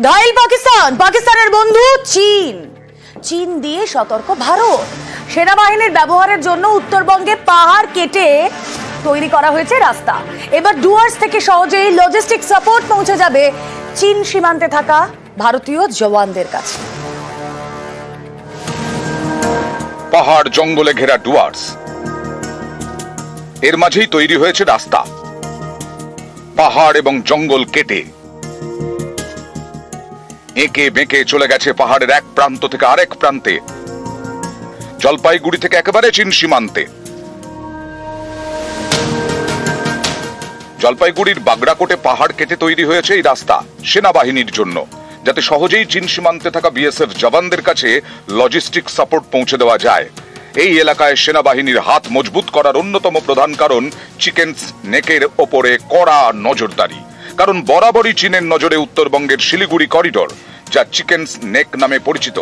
ঘায়েল পাকিস্তান, পাকিস্তানের বন্ধু চীন। চীন দিয়ে সতর্ক ভারত। সেনাবাহিনীর ব্যবহারের জন্য উত্তরবঙ্গে পাহাড় কেটে তৈরি করা হয়েছে রাস্তা। এবার ডুয়ার্স থেকে সহজেই লজিস্টিক সাপোর্ট পৌঁছে যাবে চীন সীমান্তে থাকা ভারতীয় জওয়ানদের কাছে। পাহাড় জঙ্গলে ঘেরা ডুয়ার্স, এর মাঝেই তৈরি হয়েছে রাস্তা। পাহাড় এবং জঙ্গল কেটে এঁকে বেঁকে চলে গেছে পাহাড়ের এক প্রান্ত থেকে আরেক প্রান্তে, জলপাইগুড়ি থেকে একেবারে চীন সীমান্তে। জলপাইগুড়ির বাগড়াকোটে পাহাড় কেটে তৈরি হয়েছে এই রাস্তা সেনাবাহিনীর জন্য, যাতে সহজেই চীন সীমান্তে থাকা বিএসএফ জওয়ানদের কাছে লজিস্টিক সাপোর্ট পৌঁছে দেওয়া যায়। এই এলাকায় সেনাবাহিনীর হাত মজবুত করার অন্যতম প্রধান কারণ চিকেন নেকের ওপরে কড়া নজরদারি। কারণ বরাবরই চীনের নজরে উত্তরবঙ্গের শিলিগুড়ি করিডোর, যা চিকেন নেক নামে পরিচিত।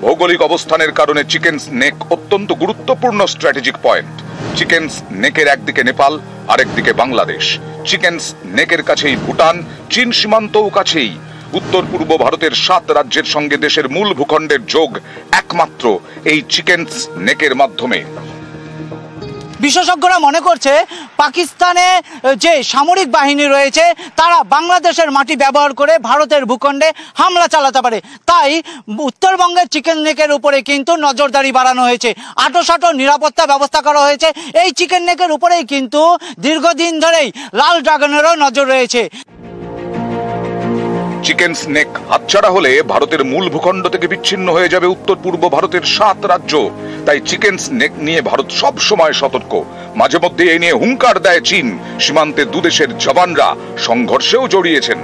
ভৌগোলিক অবস্থানের কারণে চিকেন নেক অত্যন্ত গুরুত্বপূর্ণ স্ট্র্যাটেজিক পয়েন্ট। চিকেন নেকের একদিকে নেপাল, আরেকদিকে বাংলাদেশ। চিকেন নেকের কাছেই ভুটান, চীন সীমান্তও কাছেই। উত্তর পূর্ব ভারতের 7 রাজ্যের সঙ্গে দেশের মূল ভূখণ্ডের যোগ একমাত্র এই চিকেন নেকের মাধ্যমে। বিশেষজ্ঞরা মনে করছে পাকিস্তানে যে সামরিক বাহিনী রয়েছে তারা বাংলাদেশের মাটি ব্যবহার করে ভারতের ভূখণ্ডে হামলা চালাতে পারে। তাই উত্তরবঙ্গের চিকেন নেকের উপরে কিন্তু নজরদারি বাড়ানো হয়েছে। আঁটোসাঁটো নিরাপত্তা ব্যবস্থা করা হয়েছে। এই চিকেন নেকের উপরেই কিন্তু দীর্ঘদিন ধরেই লাল ড্রাগনেরও নজর রয়েছে। চিকেন স্নেক হাতছাড়া হলে ভারতের মূল ভূখণ্ড থেকে বিচ্ছিন্ন হয়ে যাবে উত্তর পূর্ব ভারতের 7 রাজ্য। তাই চিকেন স্নেক নিয়ে ভারত সব সময় সতর্ক। মাঝে মধ্যে এই নিয়ে হুঙ্কার দেয় চীন। সীমান্তে দুদেশের জওয়ানরা সংঘর্ষেও জড়িয়েছেন।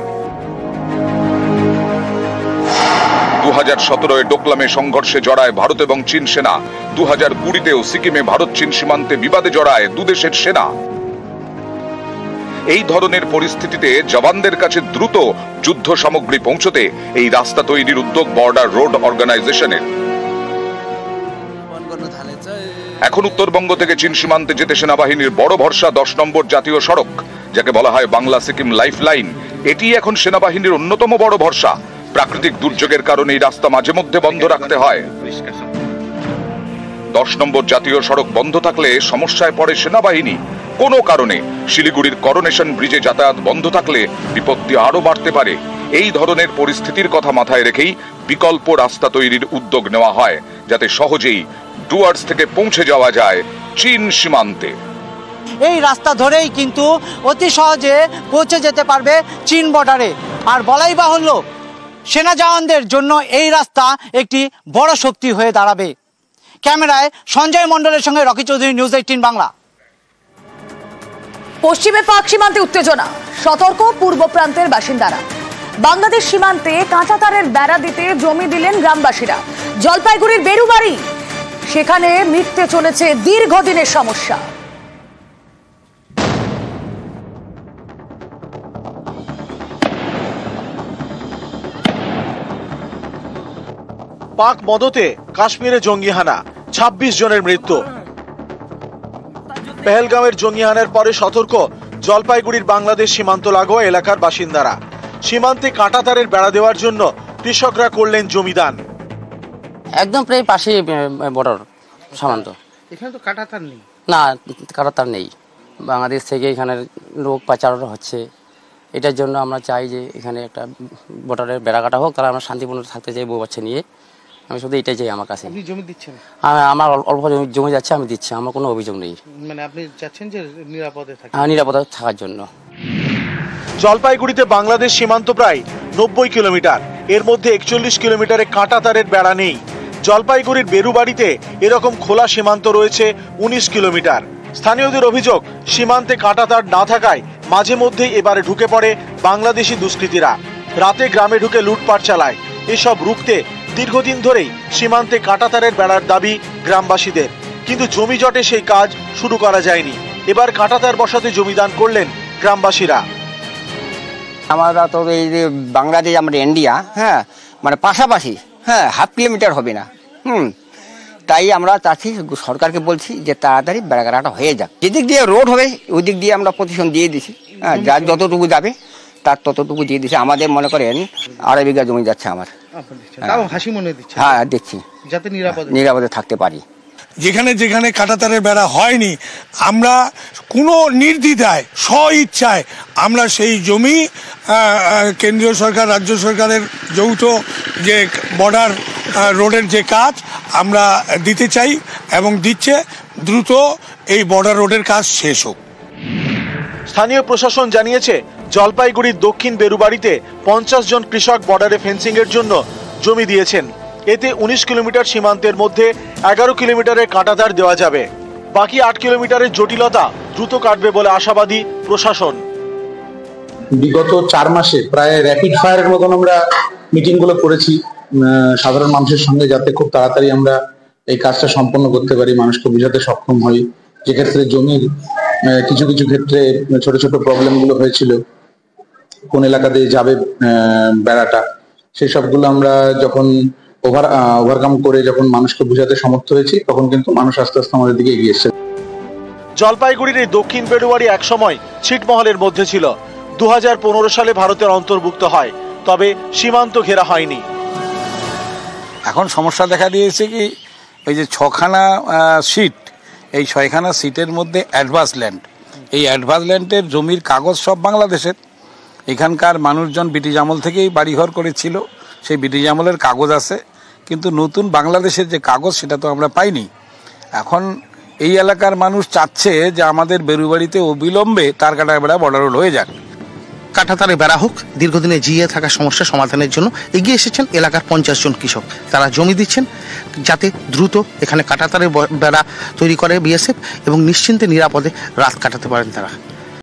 2017 ডোকলামে সংঘর্ষে জড়ায় ভারত এবং চীন সেনা। 2020তেও সিকিমে ভারত চীন সীমান্তে বিবাদে জড়ায় দুদেশের সেনা। এই ধরনের পরিস্থিতিতে জওয়ানদের কাছে দ্রুত যুদ্ধ সামগ্রী পৌঁছতে এই রাস্তা তৈরির উদ্যোগ বর্ডার রোড অর্গানাইজেশনের। এখন উত্তরবঙ্গ থেকে চীন সীমান্তে যেতে সেনাবাহিনীর বড় ভরসা 10 নম্বর জাতীয় সড়ক, যাকে বলা হয় বাংলা সিকিম লাইফ লাইন। এটি এখন সেনাবাহিনীর অন্যতম বড় ভরসা। প্রাকৃতিক দুর্যোগের কারণে এই রাস্তা মাঝে মধ্যে বন্ধ রাখতে হয়। 10 নম্বর জাতীয় সড়ক বন্ধ থাকলে সমস্যায় পড়ে সেনাবাহিনী। কোনো কারণে শিলিগুড়ির করোনেশন ব্রিজে যাতায়াত বন্ধ থাকলে বিপত্তি আরো বাড়তে পারে। এই ধরনের পরিস্থিতির কথা মাথায় রেখেই বিকল্প রাস্তা তৈরির উদ্যোগ নেওয়া হয়, যাতে সহজেই ডুয়ার্স থেকে পৌঁছে যাওয়া যায় চীন সীমান্তে। এই রাস্তা ধরেই কিন্তু অতি সহজে পৌঁছে যেতে পারবে চীন বর্ডারে। আর বলাই বাহুল্য, সেনা জওয়ানদের জন্য এই রাস্তা একটি বড় শক্তি হয়ে দাঁড়াবে। ক্যামেরায় সঞ্জয় মণ্ডলের সঙ্গে রকি চৌধুরী, নিউজ 18 বাংলা। পশ্চিমে পাক সীমান্তে উত্তেজনা, সতর্ক পূর্ব প্রান্তের বাসিন্দারা। বাংলাদেশ সীমান্তে কাঁচা তারের বেড়া দিতে জমি দিলেন গ্রামবাসীরা। জলপাইগুড়ির বেরুবাড়ি, সেখানে মিটতে চলেছে দীর্ঘদিনের সমস্যা। পাক মদতে কাশ্মীরে জঙ্গিহানা, 26 জনের মৃত্যু। পেহেলগাঁওয়ের জঙ্গিহানার পরে সতর্ক জলপাইগুড়ির বাংলাদেশ সীমান্ত লাগোয়া এলাকার বাসিন্দারা। সীমান্তে কাঁটাতারের বেড়া দেওয়ার জন্য কৃষকরা করলেন জমিদান। একদম প্রায় পাশে বর্ডার সীমান্ত। এখানে তো কাঁটাতার নেই। না, কাঁটাতার নেই। বাংলাদেশ থেকে এখানে লোক পাচার হচ্ছে। এটার জন্য আমরা চাই যে এখানে একটা বর্ডারের বেড়া কাটা হোক, তাহলে আমরা শান্তিপূর্ণ থাকতে চাই বউ বাচ্চা নিয়ে। আমি শুধু এটাই চাই আমার কাছে। আপনি জমি দিচ্ছেন? আমার অল্প জমি যাচ্ছে, আমি দিচ্ছি। আমার কোনো অভিযোগ নেই। মানে আপনি চাচ্ছেন যে নিরাপদে থাকেন? নিরাপদে থাকার জন্য। জলপাইগুড়িতে বাংলাদেশ সীমান্ত প্রায় 90 কিলোমিটার। এর মধ্যে 41 কিলোমিটারে কাঁটাতারের বেড়া নেই। জলপাইগুড়ির বেরুবাড়িতে এরকম খোলা সীমান্ত রয়েছে 19 কিলোমিটার। স্থানীয়দের অভিযোগ, সীমান্তে কাঁটাতার না থাকায় মাঝে মধ্যেই এবারে ঢুকে পড়ে বাংলাদেশি দুষ্কৃতীরা। রাতে গ্রামে ঢুকে লুটপাট চালায়। এসব রুখতে দীর্ঘদিন ধরেই সীমান্তে কাঁটাতারের বেড়ার দাবি গ্রামবাসীদের, কিন্তু জমি জটে সেই কাজ শুরু করা যায়নি। এবার কাঁটাতার বসাতে জমিদান করলেন গ্রামবাসীরা। আমরা তো এই যে বাংলাদেশ, আমরা ইন্ডিয়া, হ্যাঁ, মানে পাশাপাশি, হ্যাঁ, 1/2 কিলোমিটার হবে না। তাই আমরা চাচ্ছি, সরকারকে বলছি যে তাড়াতাড়ি বেড়াঘাটা হয়ে যাক। যেদিক দিয়ে রোড হবে ওই দিক দিয়ে আমরা পজিশন দিয়ে দিছি। হ্যাঁ, যার যতটুকু যাবে তার ততটুকু দিয়ে দিচ্ছে। আমাদের মনে করেন 2.5 বিঘা জমি যাচ্ছে আমার। আপনার দিচ্ছেন। তাও হাসি মনে দিচ্ছে হ্যাঁ, দেখছি যাতে নিরাপদে নিরাপদে থাকতে পারি। যেখানে যেখানে কাঁটাতারের বেড়া হয়নি, আমরা কোনো নির্দ্বিধায় স্ব ইচ্ছায় আমরা সেই জমি কেন্দ্রীয় সরকার রাজ্য সরকারের যৌথ যে বর্ডার রোডের যে কাজ আমরা দিতে চাই এবং দিচ্ছে। দ্রুত এই বর্ডার রোডের কাজ শেষ হোক। স্থানীয় প্রশাসন জানিয়েছে জলপাইগুড়ির দক্ষিণ বেরুবাড়িতে 50 জন কৃষক বর্ডারে ফেন্সিং এর জন্য জমি দিয়েছেন। এতে 19 কিলোমিটার সীমান্তের মধ্যে 11 কিলোমিটারের কাঁটাতার দেওয়া যাবে। বাকি 8 কিলোমিটারের জটিলতা দ্রুত কাটবে বলে আশাবাদী প্রশাসন। বিগত 4 মাসে প্রায় র্যাপিড ফায়ারের মতন আমরা মিটিংগুলো করেছি সাধারণ মানুষের সঙ্গে, যাতে খুব তাড়াতাড়ি আমরা এই কাজটা সম্পন্ন করতে পারি, মানুষকে বোঝাতে সক্ষম হই। যে ক্ষেত্রে জমির কিছু কিছু ক্ষেত্রে ছোট ছোট প্রবলেমগুলো হয়েছিল, কোন এলাকা দিয়ে যাবে বেড়াটা, সেই সবগুলো আমরা যখন ওভারকাম করে যখন মানুষকে বোঝাতে সমর্থ হয়েছি, তখন কিন্তু মানুষ আস্তে আস্তে আমাদের দিকে এগিয়ে এসছে। জলপাইগুড়ির এই দক্ষিণ বেরুবাড়ি একসময় ছিটমহলের মধ্যে ছিল। 2015 সালে ভারতের অন্তর্ভুক্ত হয়, তবে সীমান্ত ঘেরা হয়নি। এখন সমস্যা দেখা দিয়েছে কি, ওই যে 6খানা সিট, এই 6খানা সিটের মধ্যে অ্যাডভান্স ল্যান্ড, এই অ্যাডভান্স ল্যান্ডের জমির কাগজ সব বাংলাদেশের। এখানকার মানুষজন ব্রিটিশ আমল থেকেই বাড়িঘর করেছিল, সেই ব্রিটিশ আমলের কাগজ আছে, কিন্তু নতুন বাংলাদেশের যে কাগজ সেটা তো আমরা পাইনি। এখন এই এলাকার মানুষ চাচ্ছে যে আমাদের বেরুবাড়িতে অবিলম্বে তার কাটা বেড়া বর্ডার রোড হয়ে যাক। কাঁটাতারে বেড়া হোক। দীর্ঘদিনে জিয়ে থাকা সমস্যা সমাধানের জন্য এগিয়ে এসেছেন এলাকার 50 জন কৃষক। তারা জমি দিচ্ছেন যাতে দ্রুত এখানে কাঁটাতারের বেড়া তৈরি করে বিএসএফ এবং নিশ্চিন্তে নিরাপদে রাত কাটাতে পারেন তারা।